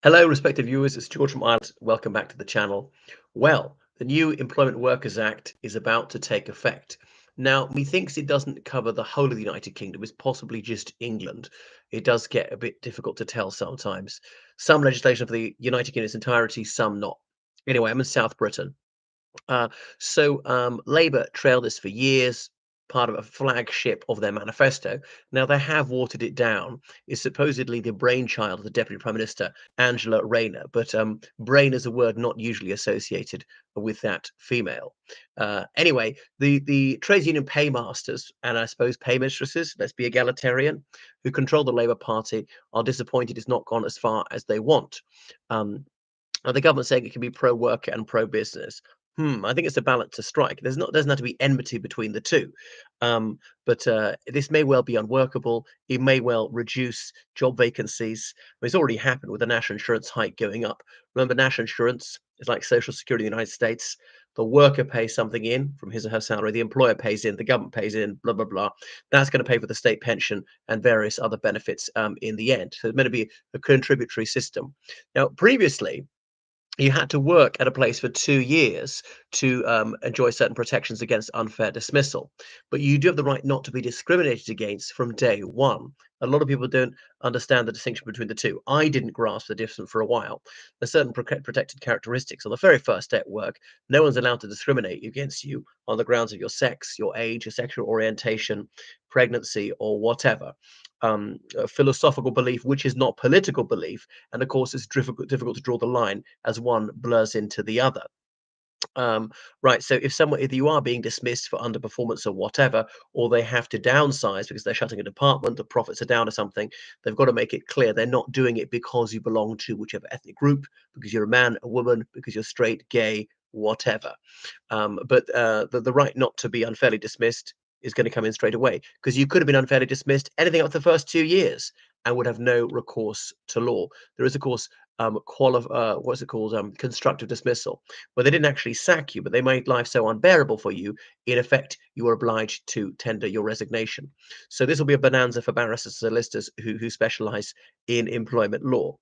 Hello, respected viewers. It's George from Ireland. Welcome back to the channel. Well, the new Employment Workers Act is about to take effect. Now, methinks it doesn't cover the whole of the United Kingdom. It's possibly just England. It does get a bit difficult to tell sometimes. Some legislation for the United Kingdom's entirety, some not. Anyway, I'm in South Britain. Labour trailed this for years, part of a flagship of their manifesto. Now, they have watered it down. It's supposedly the brainchild of the Deputy Prime Minister, Angela Rayner, but brain is a word not usually associated with that female. Anyway, the trades union paymasters and I suppose paymistresses, let's be egalitarian, who control the Labour Party, are disappointed it's not gone as far as they want. Um, the government saying it can be pro worker and pro business. I think it's a balance to strike. Doesn't have to be enmity between the two, but this may well be unworkable. It may well reduce job vacancies. It's already happened with the national insurance hike going up. Remember, national insurance is like Social Security in the United States. The worker pays something in from his or her salary. The employer pays in. The government pays in. Blah blah blah. That's going to pay for the state pension and various other benefits in the end. So it's meant to be a contributory system. Now, previously, you had to work at a place for 2 years to enjoy certain protections against unfair dismissal. But you do have the right not to be discriminated against from day one. A lot of people don't understand the distinction between the two. I didn't grasp the difference for a while. There's certain protected characteristics. On the very first day at work, no one's allowed to discriminate against you on the grounds of your sex, your age, your sexual orientation, pregnancy, or whatever. A philosophical belief, which is not political belief, and of course, it's difficult to draw the line as one blurs into the other. Right. So if you are being dismissed for underperformance or whatever, or they have to downsize because they're shutting a department, the profits are down or something, they've got to make it clear they're not doing it because you belong to whichever ethnic group, because you're a man, a woman, because you're straight, gay, whatever. But the right not to be unfairly dismissed is going to come in straight away because you could have been unfairly dismissed anything up to the first 2 years and would have no recourse to law. There is, of course, what's it called? Constructive dismissal, where they didn't actually sack you, but they made life so unbearable for you. In effect, you were obliged to tender your resignation. So this will be a bonanza for barristers and solicitors who specialize in employment law.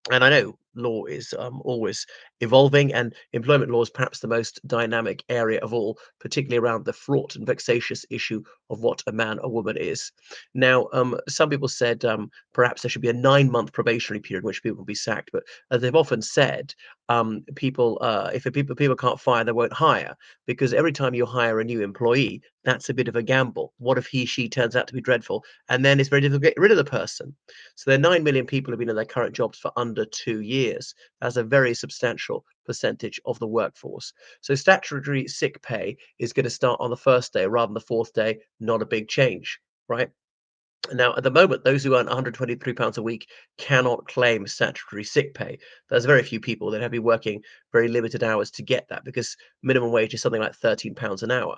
And I know law is always evolving, and employment law is perhaps the most dynamic area of all, particularly around the fraught and vexatious issue of what a man or woman is. Now, some people said perhaps there should be a 9-month probationary period in which people will be sacked, but as they've often said, if people can't fire, they won't hire, because every time you hire a new employee, that's a bit of a gamble. What if she turns out to be dreadful, and then it's very difficult to get rid of the person? So there are 9 million people who've been in their current jobs for under 2 years. That's a very substantial percentage of the workforce. So statutory sick pay is going to start on the first day rather than the fourth day. Not a big change, right? Now, at the moment, those who earn £123 a week cannot claim statutory sick pay. There's very few people that have been working very limited hours to get that because minimum wage is something like £13 an hour.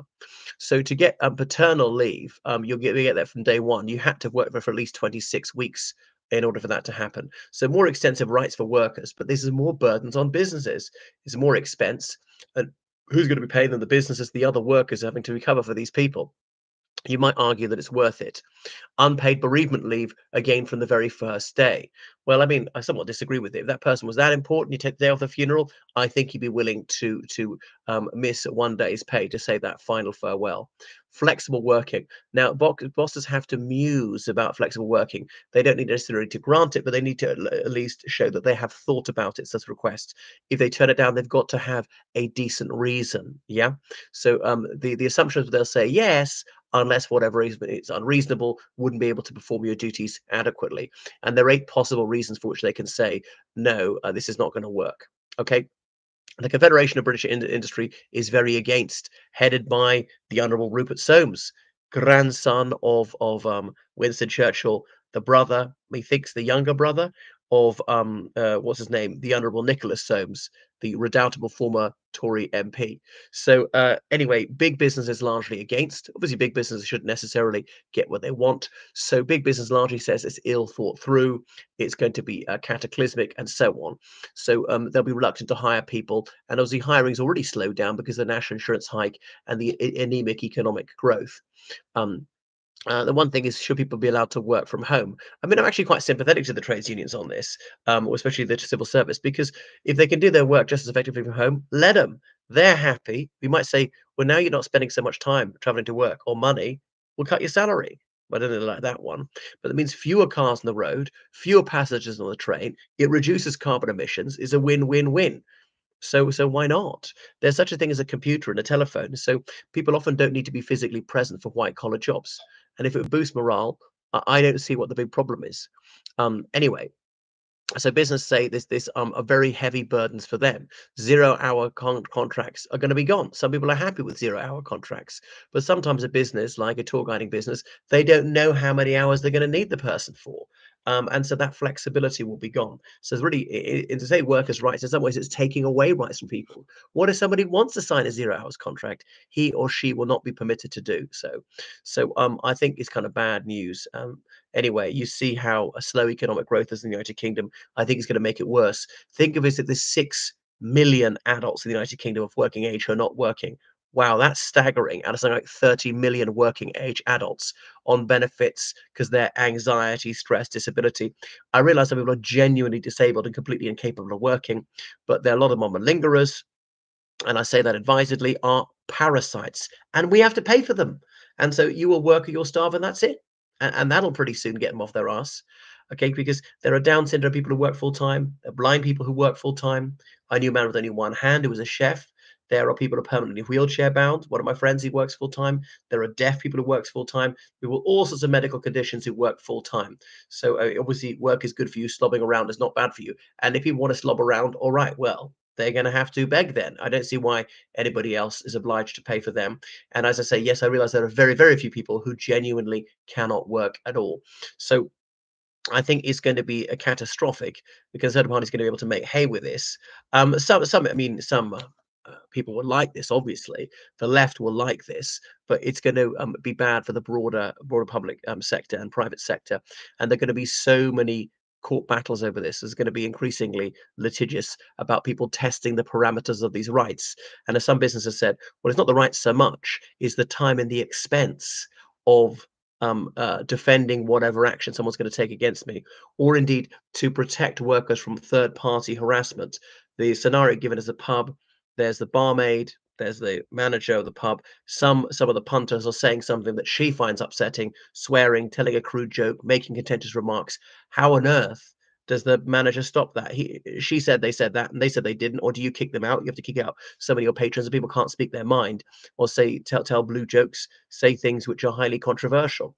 So to get paternal leave, you get that from day one. You had to work for at least 26 weeks in order for that to happen. So more extensive rights for workers, but this is more burdens on businesses. It's more expense, and who's going to be paying them? The businesses, the other workers having to recover for these people. You might argue that it's worth it. Unpaid bereavement leave again from the very first day. Well, I mean, I somewhat disagree with it. If that person was that important, you take the day off the funeral, I think you'd be willing to miss one day's pay to say that final farewell. Flexible working. Now, bosses have to muse about flexible working. They don't need necessarily to grant it, but they need to at least show that they have thought about it as a request. If they turn it down, they've got to have a decent reason. Yeah. So the assumption is they'll say yes, unless for whatever reason it's unreasonable, wouldn't be able to perform your duties adequately. And there are 8 possible reasons for which they can say, no, this is not going to work. Okay. The Confederation of British Industry is very against, headed by the Honourable Rupert Soames, grandson of Winston Churchill, the brother, methinks the younger brother of what's his name, the Honourable Nicholas Soames, the redoubtable former Tory MP. So anyway, big business is largely against. Obviously, big business shouldn't necessarily get what they want. So big business largely says it's ill thought through, it's going to be cataclysmic, and so on. So they'll be reluctant to hire people, and obviously hiring's already slowed down because of the national insurance hike and the anemic economic growth. Um, The one thing is, should people be allowed to work from home? I mean, I'm actually quite sympathetic to the trades unions on this, or especially the civil service, because if they can do their work just as effectively from home, let them. They're happy. We might say, well, now you're not spending so much time traveling to work or money. We'll cut your salary. I don't really like that one. But that means fewer cars on the road, fewer passengers on the train. It reduces carbon emissions. Is a win-win-win. So why not? There's such a thing as a computer and a telephone, so people often don't need to be physically present for white collar jobs. And if it boosts morale, I don't see what the big problem is. Anyway, so business say this are very heavy burdens for them. 0 hour contracts are going to be gone. Some people are happy with 0 hour contracts, but sometimes a business like a tour guiding business, they don't know how many hours they're going to need the person for. And so that flexibility will be gone. So it's really, to say workers' rights, in some ways, it's taking away rights from people. What if somebody wants to sign a 0 hours contract? He or she will not be permitted to do so. So I think it's kind of bad news. Anyway, you see how a slow economic growth is in the United Kingdom. I think it's going to make it worse. Think of it as there's 6 million adults in the United Kingdom of working age who are not working. Wow, that's staggering. Out of something like 30 million working age adults on benefits because their anxiety, stress, disability. I realize that people are genuinely disabled and completely incapable of working, but there are a lot of them are malingerers, and I say that advisedly, are parasites, and we have to pay for them. And so you will work or you'll starve, and that's it. And that'll pretty soon get them off their ass. Okay, because there are Down syndrome people who work full time, there are blind people who work full time. I knew a man with only one hand who was a chef. There are people who are permanently wheelchair bound. One of my friends, he works full time. There are deaf people who works full time. There were all sorts of medical conditions who work full time. So obviously, work is good for you. Slobbing around is not bad for you. And if you want to slob around, all right, well, they're going to have to beg then. I don't see why anybody else is obliged to pay for them. And as I say, yes, I realize there are very, very few people who genuinely cannot work at all. So I think it's going to be a catastrophic because the Conservative Party is going to be able to make hay with this. I mean, some people will like this. Obviously, the left will like this, but it's going to be bad for the broader public sector and private sector. And there are going to be so many court battles over this. There's going to be increasingly litigious about people testing the parameters of these rights. And as some businesses said, well, it's not the rights so much; is the time and the expense of defending whatever action someone's going to take against me, or indeed to protect workers from third party harassment. The scenario given is a pub, there's the barmaid, there's the manager of the pub. Some of the punters are saying something that she finds upsetting, swearing, telling a crude joke, making contentious remarks. How on earth does the manager stop that? She said they said that, and they said they didn't. Or do you kick them out? You have to kick out some of your patrons, and people can't speak their mind, or say tell blue jokes, say things which are highly controversial.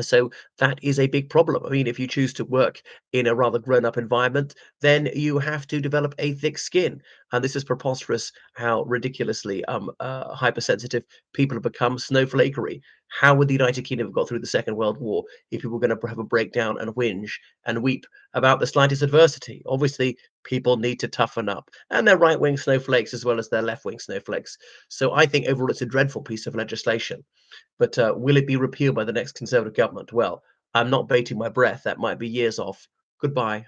So that is a big problem. I mean, if you choose to work in a rather grown-up environment, then you have to develop a thick skin. And this is preposterous how ridiculously hypersensitive people have become. Snowflakery. How would the United Kingdom have got through the Second World War if people were going to have a breakdown and whinge and weep about the slightest adversity? Obviously, people need to toughen up, and they're right-wing snowflakes as well as their left-wing snowflakes. So I think overall it's a dreadful piece of legislation. But will it be repealed by the next Conservative government? Well, I'm not baiting my breath. That might be years off. Goodbye.